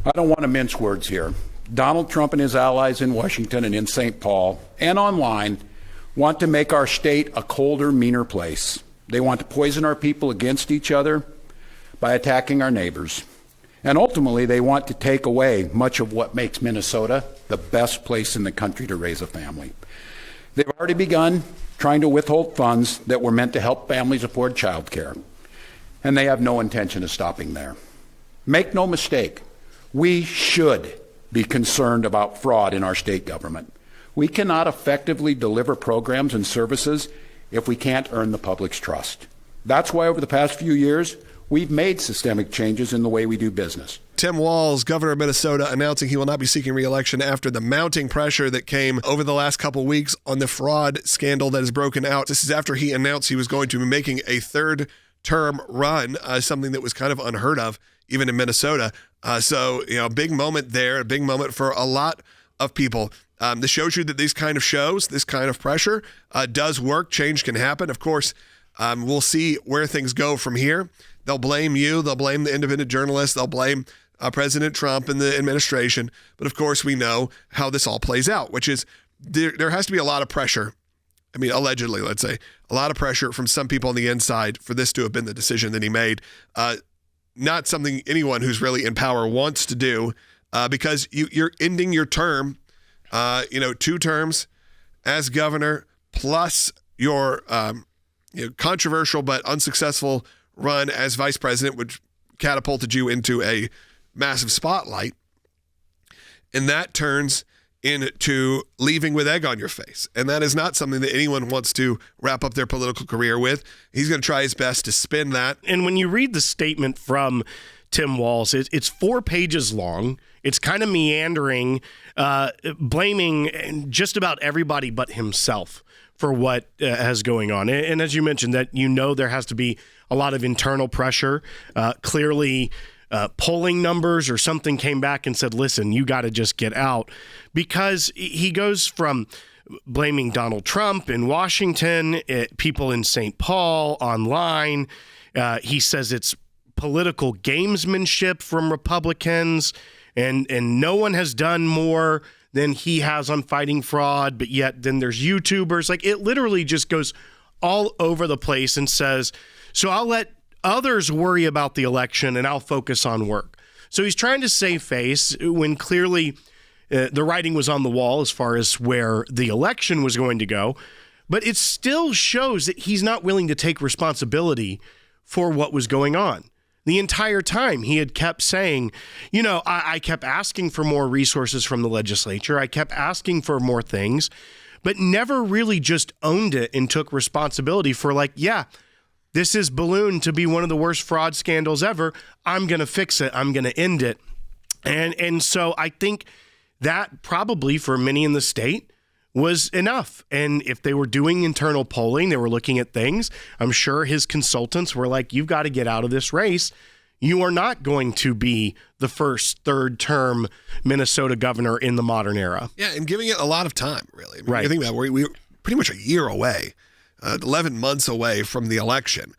I don't want to mince words here. Donald Trump and his allies in Washington and in St. Paul and online want to make our state a colder, meaner place. They want to poison our people against each other by attacking our neighbors. And ultimately, they want to take away much of what makes Minnesota the best place in the country to raise a family. They've already begun trying to withhold funds that were meant to help families afford childcare, and they have no intention of stopping there. Make no mistake, we should be concerned about fraud in our state government. We cannot effectively deliver programs and services if we can't earn the public's trust. That's why over the past few years, we've made systemic changes in the way we do business. Tim Walz, governor of Minnesota, announcing he will not be seeking re-election after the mounting pressure that came over the last couple weeks on the fraud scandal that has broken out. This is after he announced he was going to be making a third-term run, something that was kind of unheard of, even in Minnesota. So, a big moment there, a big moment for a lot of people. This shows you that these kind of shows, this kind of pressure does work. Change can happen. Of course, we'll see where things go from here. They'll blame you. They'll blame the independent journalists. They'll blame President Trump and the administration. But of course, we know how this all plays out, which is there has to be a lot of pressure. I mean, allegedly, let's say, a lot of pressure from some people on the inside for this to have been the decision that he made. Not something anyone who's really in power wants to do because you're ending your term, 2 terms as governor, plus your controversial but unsuccessful run as vice president, which catapulted you into a massive spotlight. And that turns into leaving with egg on your face. And that is not something that anyone wants to wrap up their political career with. He's going to try his best to spin that. And when you read the statement from Tim Walz, it's 4 pages long. It's kind of meandering, blaming just about everybody but himself for what has going on. And as you mentioned, that there has to be a lot of internal pressure. Clearly, polling numbers or something came back and said, listen, you got to just get out. Because he goes from blaming Donald Trump in Washington, people in St. Paul, online. He says it's political gamesmanship from Republicans, and no one has done more than he has on fighting fraud, but yet then there's YouTubers. Like, it literally just goes all over the place and says, so I'll let others worry about the election and I'll focus on work. So he's trying to save face when clearly the writing was on the wall as far as where the election was going to go, but it still shows that he's not willing to take responsibility for what was going on. The entire time he had kept saying, I kept asking for more resources from the legislature. I kept asking for more things, but never really just owned it and took responsibility for this is ballooned to be one of the worst fraud scandals ever. I'm going to fix it. I'm going to end it. And so I think that probably for many in the state was enough. And if they were doing internal polling, they were looking at things, I'm sure his consultants were like, you've got to get out of this race. You are not going to be the first third-term Minnesota governor in the modern era. Yeah, and giving it a lot of time, really. Right. You think about it, we're pretty much a year away, 11 months away from the election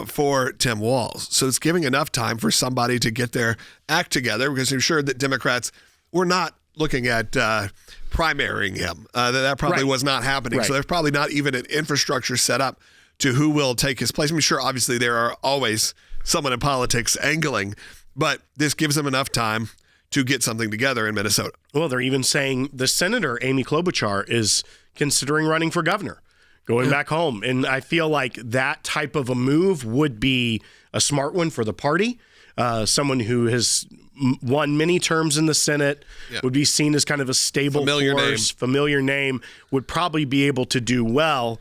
for Tim Walz. So it's giving enough time for somebody to get their act together, because I'm sure that Democrats were not looking at primarying him. That probably was not happening. Right. So there's probably not even an infrastructure set up to who will take his place. I'm sure obviously there are always someone in politics angling, but this gives them enough time to get something together in Minnesota. Well, they're even saying the senator, Amy Klobuchar, is considering running for governor, going back home. And I feel like that type of a move would be a smart one for the party. Someone who has won many terms in the Senate, would be seen as kind of a stable familiar name, would probably be able to do well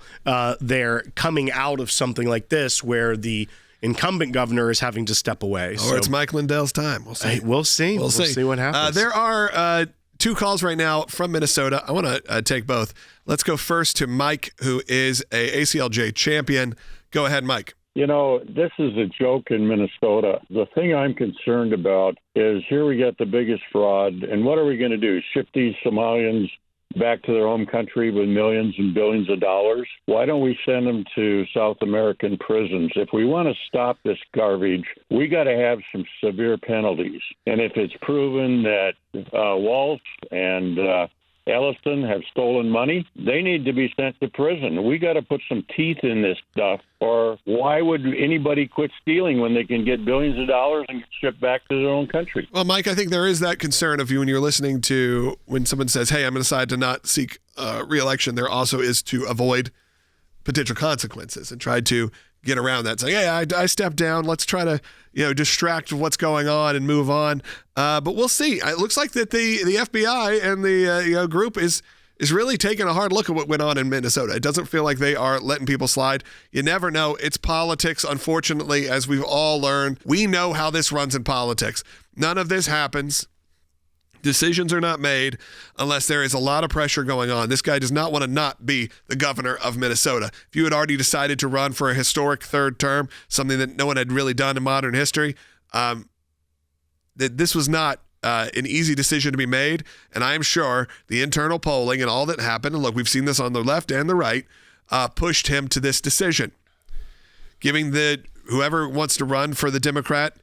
there coming out of something like this where the incumbent governor is having to step away. Or it's Mike Lindell's time. We'll see. We'll see. We'll see what happens. There are 2 calls right now from Minnesota. I want to take both. Let's go first to Mike, who is a ACLJ champion. Go ahead, Mike. This is a joke in Minnesota. The thing I'm concerned about is here we get the biggest fraud, and what are we going to do? Ship these Somalians back to their home country with millions and billions of dollars? Why don't we send them to South American prisons? If we want to stop this garbage, we got to have some severe penalties. And if it's proven that Walz and Ellison have stolen money, they need to be sent to prison. We got to put some teeth in this stuff, or why would anybody quit stealing when they can get billions of dollars and get shipped back to their own country? Well, Mike, I think there is that concern of you when you're listening to when someone says, hey, I'm going to decide to not seek re-election. There also is to avoid potential consequences and try to get around that. Saying, hey, I stepped down. Let's try to, distract what's going on and move on. But we'll see. It looks like that the FBI and the group is really taking a hard look at what went on in Minnesota. It doesn't feel like they are letting people slide. You never know. It's politics, unfortunately, as we've all learned. We know how this runs in politics. None of this happens. Decisions are not made unless there is a lot of pressure going on. This guy does not want to not be the governor of Minnesota. If you had already decided to run for a historic third term, something that no one had really done in modern history, that this was not an easy decision to be made. And I am sure the internal polling and all that happened, and look, we've seen this on the left and the right, pushed him to this decision. Giving whoever wants to run for the Democrat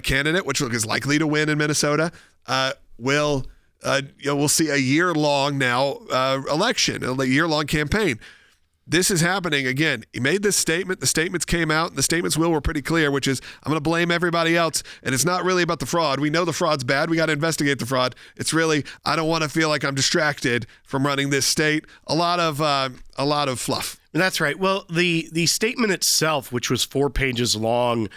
candidate, which is likely to win in Minnesota, we'll see a year-long now election, a year-long campaign. This is happening again. He made this statement. The statements came out, and the statements were pretty clear, which is, I'm going to blame everybody else, and it's not really about the fraud. We know the fraud's bad. We got to investigate the fraud. It's really, I don't want to feel like I'm distracted from running this state. A lot of fluff. That's right. Well, the statement itself, which was 4 pages long,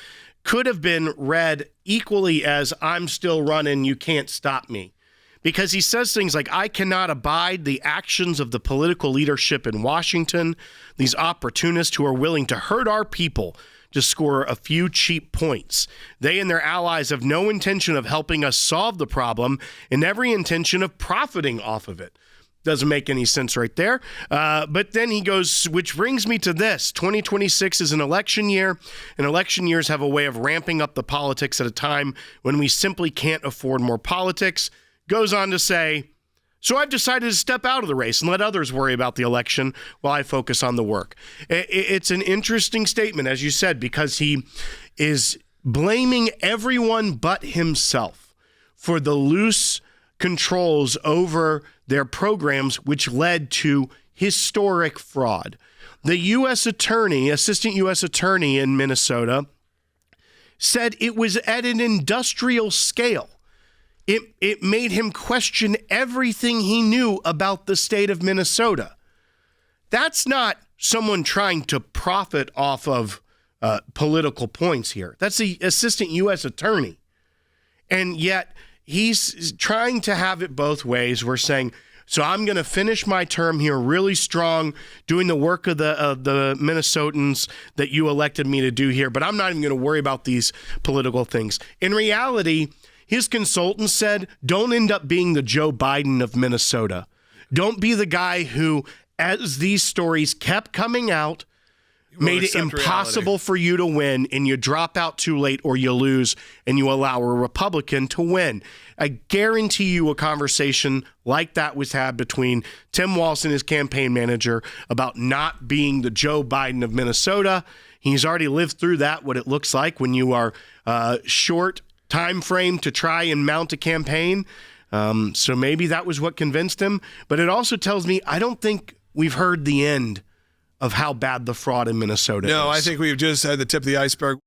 could have been read equally as I'm still running, you can't stop me. Because he says things like, I cannot abide the actions of the political leadership in Washington, these opportunists who are willing to hurt our people to score a few cheap points. They and their allies have no intention of helping us solve the problem and every intention of profiting off of it. Doesn't make any sense right there. But then he goes, which brings me to this. 2026 is an election year, and election years have a way of ramping up the politics at a time when we simply can't afford more politics. Goes on to say, so I've decided to step out of the race and let others worry about the election while I focus on the work. It's an interesting statement, as you said, because he is blaming everyone but himself for the loose controls over their programs, which led to historic fraud. The U.S. attorney, assistant U.S. attorney in Minnesota, said it was at an industrial scale. It made him question everything he knew about the state of Minnesota. That's not someone trying to profit off of political points here. That's the assistant U.S. attorney. And yet he's trying to have it both ways. We're saying, so I'm going to finish my term here really strong, doing the work of the Minnesotans that you elected me to do here, but I'm not even going to worry about these political things. In reality, his consultant said, don't end up being the Joe Biden of Minnesota. Don't be the guy who, as these stories kept coming out, made it impossible for you to win, and you drop out too late or you lose and you allow a Republican to win. I guarantee you a conversation like that was had between Tim Walz and his campaign manager about not being the Joe Biden of Minnesota. He's already lived through that, what it looks like when you are short time frame to try and mount a campaign. So maybe that was what convinced him. But it also tells me I don't think we've heard the end of how bad the fraud in Minnesota is. No, I think we've just had the tip of the iceberg.